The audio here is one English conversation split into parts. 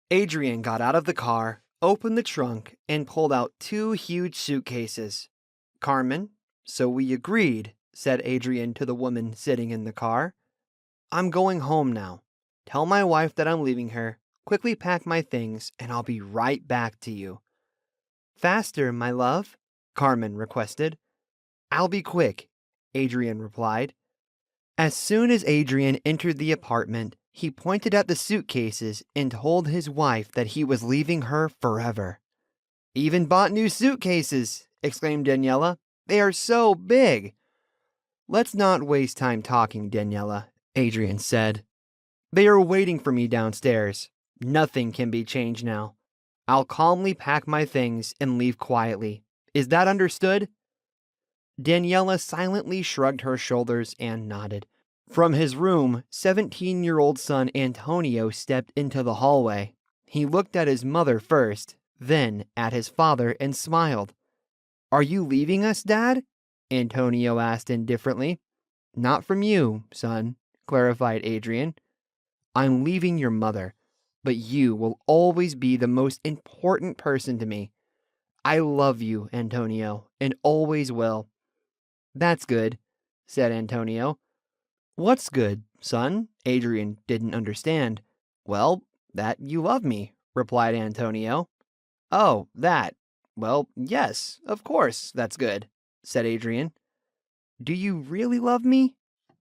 Adrian got out of the car, opened the trunk, and pulled out two huge suitcases. Carmen, so we agreed, said Adrian to the woman sitting in the car. I'm going home now. Tell my wife that I'm leaving her, quickly pack my things, and I'll be right back to you. Faster, my love, Carmen requested. I'll be quick, Adrian replied. As soon as Adrian entered the apartment, he pointed at the suitcases and told his wife that he was leaving her forever. Even bought new suitcases, exclaimed Daniela. They are so big. Let's not waste time talking, Daniela, Adrian said. They are waiting for me downstairs. Nothing can be changed now. I'll calmly pack my things and leave quietly. Is that understood? Daniela silently shrugged her shoulders and nodded. From his room, 17-year-old son Antonio stepped into the hallway. He looked at his mother first, then at his father and smiled. Are you leaving us, Dad? Antonio asked indifferently. Not from you, son, clarified Adrian. I'm leaving your mother, but you will always be the most important person to me. I love you, Antonio, and always will. That's good, said Antonio. What's good, son? Adrian didn't understand. Well, that you love me, replied Antonio. Oh, that. Well, yes, of course, that's good, said Adrian. Do you really love me?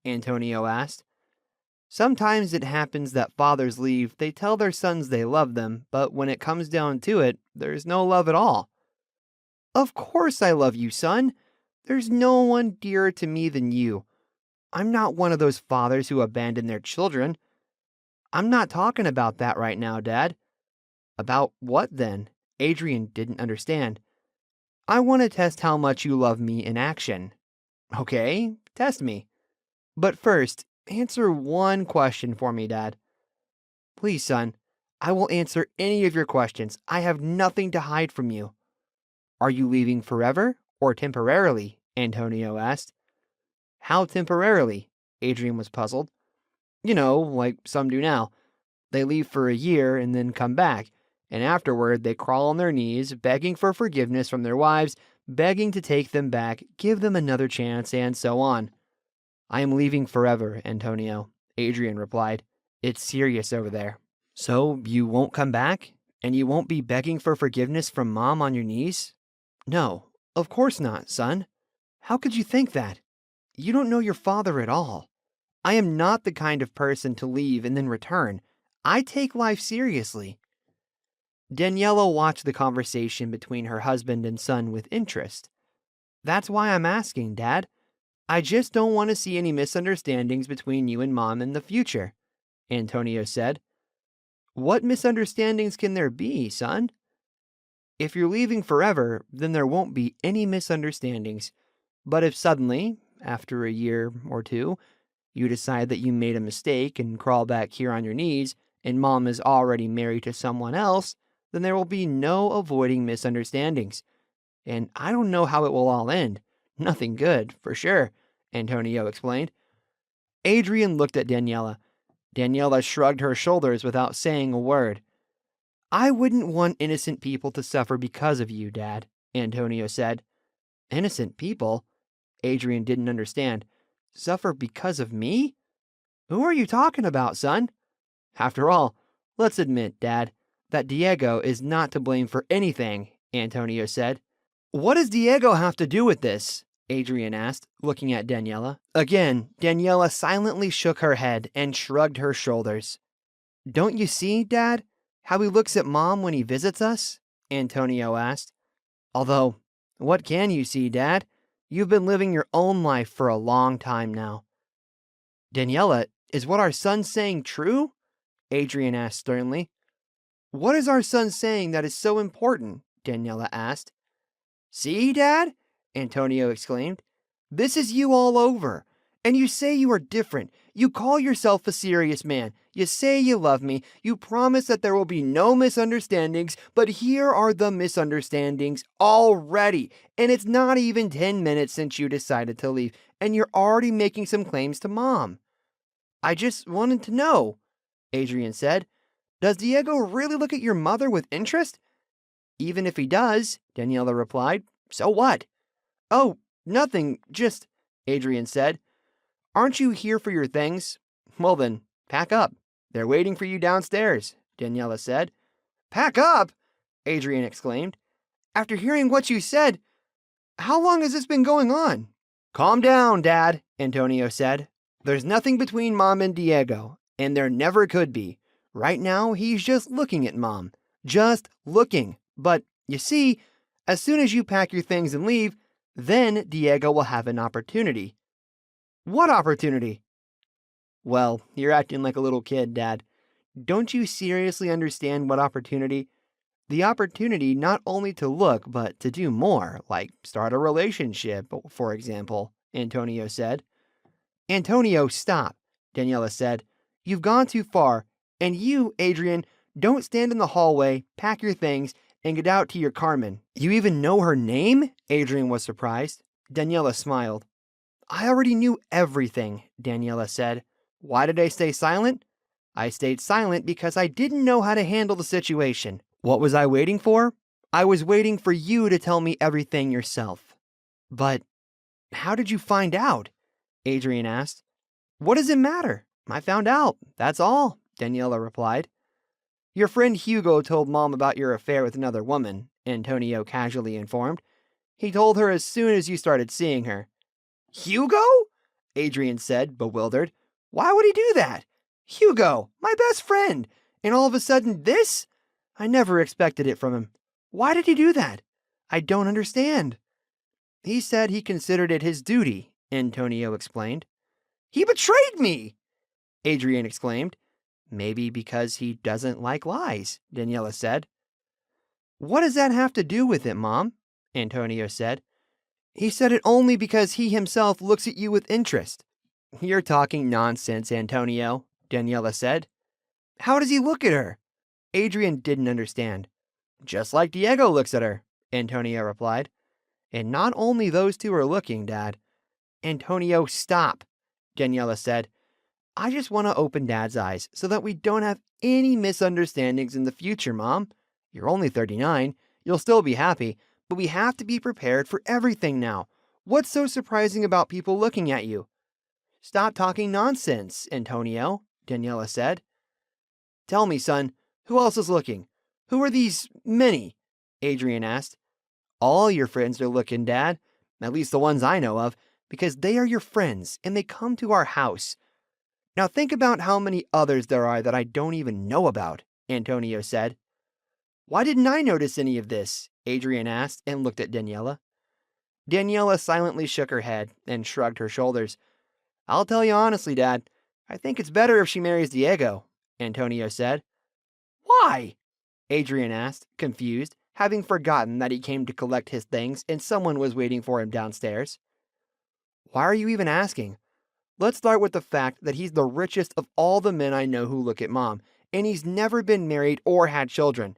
Antonio asked. Sometimes it happens that fathers leave, they tell their sons they love them, but when it comes down to it, there's no love at all. Of course I love you, son. There's no one dearer to me than you. I'm not one of those fathers who abandon their children. I'm not talking about that right now, Dad. About what then? Adrian didn't understand. I want to test how much you love me in action. Okay, test me. But first, answer one question for me, Dad. Please, son, I will answer any of your questions. I have nothing to hide from you. Are you leaving forever or temporarily? Antonio asked. How temporarily? Adrian was puzzled. You know, like some do now. They leave for a year and then come back, and afterward they crawl on their knees, begging for forgiveness from their wives, begging to take them back, give them another chance, and so on. I am leaving forever, Antonio, Adrian replied. It's serious over there. So you won't come back? And you won't be begging for forgiveness from Mom on your knees? No, of course not, son. How could you think that? You don't know your father at all. I am not the kind of person to leave and then return. I take life seriously. Daniela watched the conversation between her husband and son with interest. That's why I'm asking, Dad. I just don't want to see any misunderstandings between you and Mom in the future, Antonio said. What misunderstandings can there be, son? If you're leaving forever, then there won't be any misunderstandings. But if suddenly, after a year or two, you decide that you made a mistake and crawl back here on your knees, and Mom is already married to someone else, then there will be no avoiding misunderstandings. And I don't know how it will all end. Nothing good, for sure, Antonio explained. Adrian looked at Daniela. Daniela shrugged her shoulders without saying a word. I wouldn't want innocent people to suffer because of you, Dad, Antonio said. Innocent people? Adrian didn't understand. Suffer because of me? Who are you talking about, son? After all, let's admit, Dad, that Diego is not to blame for anything, Antonio said. What does Diego have to do with this? Adrian asked, looking at Daniela. Again, Daniela silently shook her head and shrugged her shoulders. Don't you see, Dad, how he looks at Mom when he visits us? Antonio asked. Although, what can you see, Dad? You've been living your own life for a long time now. Daniela, is what our son's saying true? Adrian asked sternly. What is our son saying that is so important? Daniela asked. See, Dad? Antonio exclaimed. This is you all over. And you say you are different. You call yourself a serious man. You say you love me. You promise that there will be no misunderstandings, but here are the misunderstandings already. And it's not even 10 minutes since you decided to leave, and you're already making some claims to Mom. I just wanted to know, Adrian said. Does Diego really look at your mother with interest? Even if he does, Daniela replied. So what? Oh, nothing, just, Adrian said. Aren't you here for your things? Well then, pack up. They're waiting for you downstairs, Daniela said. Pack up? Adrian exclaimed. After hearing what you said, how long has this been going on? Calm down, Dad, Antonio said. There's nothing between Mom and Diego, and there never could be. Right now, he's just looking at Mom. Just looking. But, you see, as soon as you pack your things and leave, then Diego will have an opportunity. What opportunity? Well, you're acting like a little kid, Dad. Don't you seriously understand what opportunity? The opportunity not only to look, but to do more, like start a relationship, for example, Antonio said. Antonio, stop, Daniela said. You've gone too far, and you, Adrian, don't stand in the hallway, pack your things, and get out to your Carmen. You even know her name? Adrian was surprised. Daniela smiled. I already knew everything, Daniela said. Why did I stay silent? I stayed silent because I didn't know how to handle the situation. What was I waiting for? I was waiting for you to tell me everything yourself. But how did you find out? Adrian asked. What does it matter? I found out, that's all, Daniela replied. Your friend Hugo told Mom about your affair with another woman, Antonio casually informed. He told her as soon as you started seeing her. Hugo? Adrian said, bewildered. Why would he do that? Hugo, my best friend, and all of a sudden this? I never expected it from him. Why did he do that? I don't understand. He said he considered it his duty, Antonio explained. He betrayed me! Adrian exclaimed. Maybe because he doesn't like lies, Daniela said. What does that have to do with it, Mom? Antonio said. He said it only because he himself looks at you with interest. You're talking nonsense, Antonio, Daniela said. How does he look at her? Adrian didn't understand. Just like Diego looks at her, Antonio replied. And not only those two are looking, Dad. Antonio, stop, Daniela said. I just want to open Dad's eyes so that we don't have any misunderstandings in the future, Mom. You're only 39. You'll still be happy, but we have to be prepared for everything now. What's so surprising about people looking at you? Stop talking nonsense, Antonio, Daniela said. Tell me, son, who else is looking? Who are these many? Adrian asked. All your friends are looking, Dad. At least the ones I know of, because they are your friends and they come to our house. Now think about how many others there are that I don't even know about, Antonio said. Why didn't I notice any of this? Adrian asked and looked at Daniela. Daniela silently shook her head and shrugged her shoulders. I'll tell you honestly, Dad, I think it's better if she marries Diego, Antonio said. Why? Adrian asked, confused, having forgotten that he came to collect his things and someone was waiting for him downstairs. Why are you even asking? Let's start with the fact that he's the richest of all the men I know who look at Mom, and he's never been married or had children.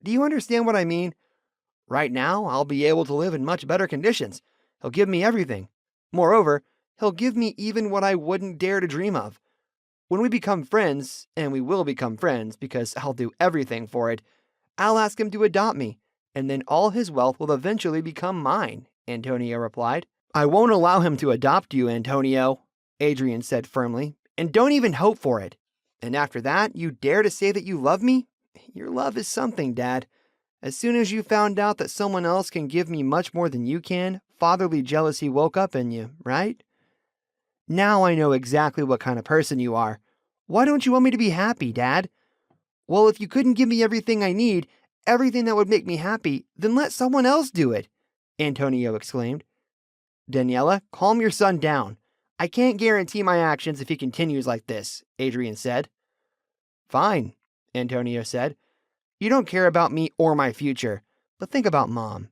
Do you understand what I mean? Right now, I'll be able to live in much better conditions. He'll give me everything. Moreover, he'll give me even what I wouldn't dare to dream of. When we become friends, and we will become friends because I'll do everything for it, I'll ask him to adopt me, and then all his wealth will eventually become mine, Antonio replied. I won't allow him to adopt you, Antonio, Adrian said firmly, and don't even hope for it. And after that, you dare to say that you love me? Your love is something, Dad. As soon as you found out that someone else can give me much more than you can, fatherly jealousy woke up in you, right? Now I know exactly what kind of person you are. Why don't you want me to be happy, Dad? Well, if you couldn't give me everything I need, everything that would make me happy, then let someone else do it, Antonio exclaimed. Daniela, calm your son down. I can't guarantee my actions if he continues like this, Adrian said. Fine, Antonio said. You don't care about me or my future, but think about Mom.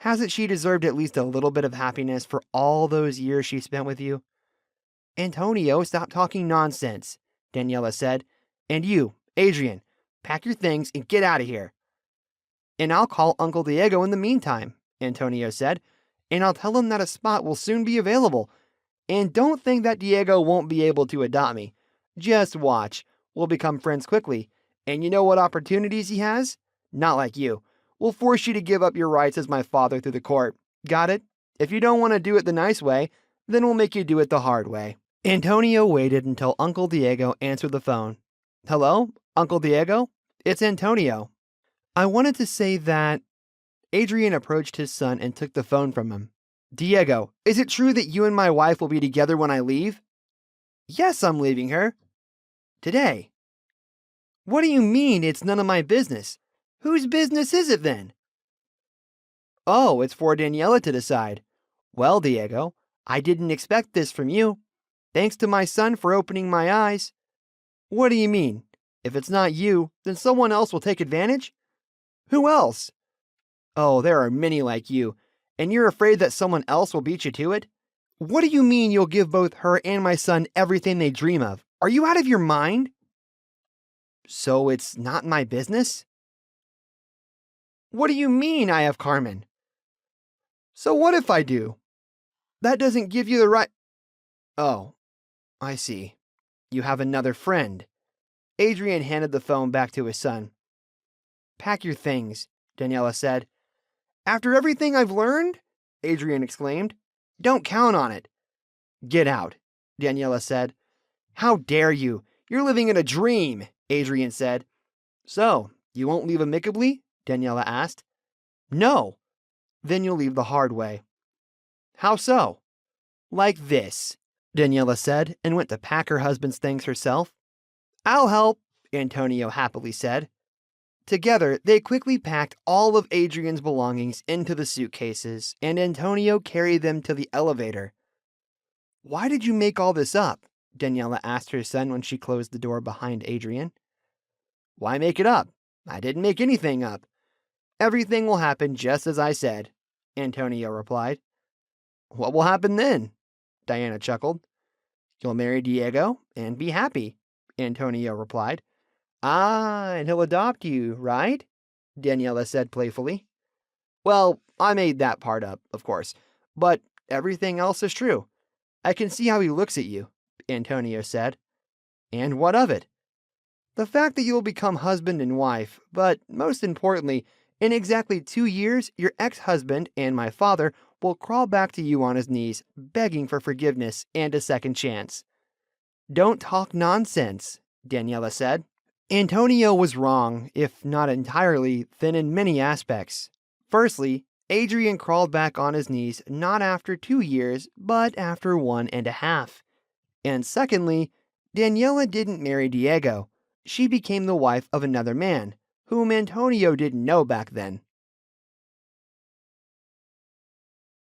Hasn't she deserved at least a little bit of happiness for all those years she spent with you? Antonio, stop talking nonsense, Daniela said. And you, Adrian, pack your things and get out of here. And I'll call Uncle Diego in the meantime, Antonio said, and I'll tell him that a spot will soon be available. And don't think that Diego won't be able to adopt me. Just watch. We'll become friends quickly, And you know what opportunities he has? Not like you. We'll force you to give up your rights as my father through the court. Got it? If you don't want to do it the nice way, then we'll make you do it the hard way. Antonio waited until Uncle Diego answered the phone. Hello, Uncle Diego? It's Antonio. I wanted to say that Adrian approached his son and took the phone from him. Diego, is it true that you and my wife will be together when I leave? Yes, I'm leaving her. Today. What do you mean it's none of my business? Whose business is it then? Oh, it's for Daniela to decide. Well, Diego, I didn't expect this from you. Thanks to my son for opening my eyes. What do you mean? If it's not you, then someone else will take advantage? Who else? Oh, there are many like you, and you're afraid that someone else will beat you to it? What do you mean you'll give both her and my son everything they dream of? Are you out of your mind? So it's not my business? What do you mean I have Carmen? So what if I do? That doesn't give you the right... Oh, I see. You have another friend. Adrian handed the phone back to his son. Pack your things, Daniela said. After everything I've learned? Adrian exclaimed. Don't count on it. Get out, Daniela said. How dare you? You're living in a dream, Adrian said. So, you won't leave amicably? Daniela asked. No. Then you'll leave the hard way. How so? Like this, Daniela said, and went to pack her husband's things herself. I'll help, Antonio happily said. Together, they quickly packed all of Adrian's belongings into the suitcases, and Antonio carried them to the elevator. Why did you make all this up? Daniela asked her son when she closed the door behind Adrian. Why make it up? I didn't make anything up. Everything will happen just as I said, Antonio replied. What will happen then? Diana chuckled. You'll marry Diego and be happy, Antonio replied. Ah, and he'll adopt you, right? Daniela said playfully. Well, I made that part up, of course, but everything else is true. I can see how he looks at you, Antonio said. And what of it? The fact that you will become husband and wife, but most importantly, in exactly 2 years, your ex-husband and my father will crawl back to you on his knees, begging for forgiveness and a second chance. Don't talk nonsense, Daniela said. Antonio was wrong, if not entirely, then in many aspects. Firstly, Adrian crawled back on his knees not after 2 years, but after 1.5. And secondly, Daniela didn't marry Diego. She became the wife of another man, whom Antonio didn't know back then.